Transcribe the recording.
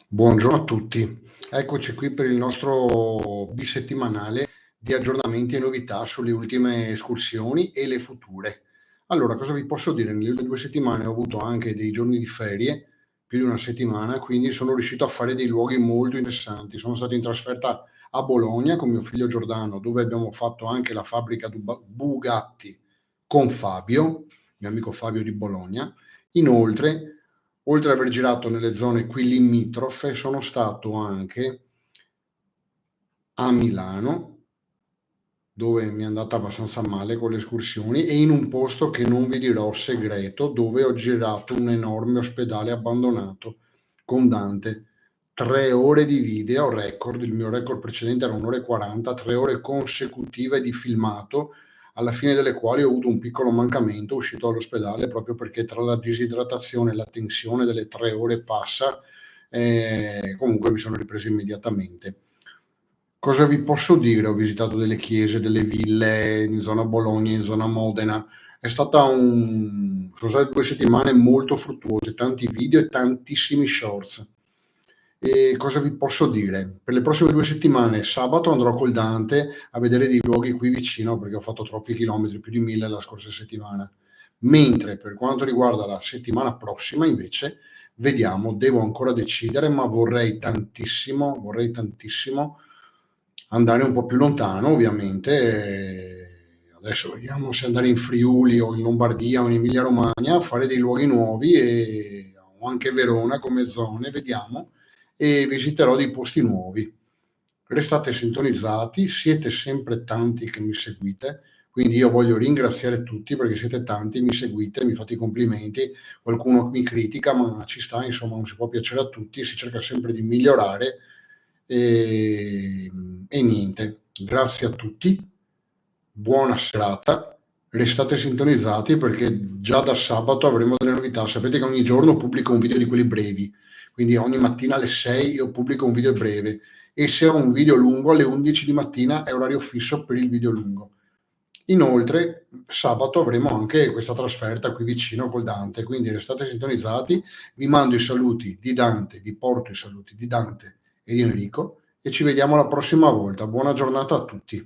Buongiorno a tutti, eccoci qui per il nostro bisettimanale di aggiornamenti e novità sulle ultime escursioni e le future. Allora, cosa vi posso dire? Nelle ultime 2 settimane ho avuto anche dei giorni di ferie, più di 1 settimana, quindi sono riuscito a fare dei luoghi molto interessanti. Sono stato in trasferta a Bologna con mio figlio Giordano, dove abbiamo fatto anche la fabbrica Bugatti con Fabio, mio amico Fabio di Bologna. Inoltre, oltre ad aver girato nelle zone qui limitrofe, sono stato anche a Milano, dove mi è andata abbastanza male con le escursioni, e in un posto che non vi dirò segreto, dove ho girato un enorme ospedale abbandonato con Dante. 3 ore di video record, il mio record precedente era 1 ora e 40, 3 ore consecutive di filmato, alla fine delle quali ho avuto un piccolo mancamento, uscito dall'ospedale proprio perché tra la disidratazione e la tensione delle 3 ore e passa, comunque mi sono ripreso immediatamente. Cosa vi posso dire? Ho visitato delle chiese, delle ville in zona Bologna, in zona Modena. Sono state 2 settimane molto fruttuose, tanti video e tantissimi shorts. E cosa vi posso dire? Per le prossime 2 settimane, sabato andrò col Dante a vedere dei luoghi qui vicino, perché ho fatto troppi chilometri, più di 1000 la scorsa settimana. Mentre per quanto riguarda la settimana prossima, invece, vediamo, devo ancora decidere, ma vorrei tantissimo andare un po' più lontano, ovviamente. Adesso vediamo se andare in Friuli o in Lombardia o in Emilia Romagna a fare dei luoghi nuovi, o anche Verona come zone, vediamo, e visiterò dei posti nuovi. Restate sintonizzati, siete sempre tanti che mi seguite, quindi io voglio ringraziare tutti perché siete tanti, mi seguite, mi fate i complimenti, qualcuno mi critica, ma ci sta, insomma, non si può piacere a tutti, si cerca sempre di migliorare. E niente, grazie a tutti, buona serata, restate sintonizzati perché già da sabato avremo delle novità. Sapete che ogni giorno pubblico un video di quelli brevi, quindi ogni mattina alle 6 io pubblico un video breve, e se ho un video lungo alle 11 di mattina è orario fisso per il video lungo. Inoltre sabato avremo anche questa trasferta qui vicino col Dante, quindi restate sintonizzati, vi mando i saluti di Dante, vi porto i saluti di Dante e di Enrico e ci vediamo la prossima volta. Buona giornata a tutti.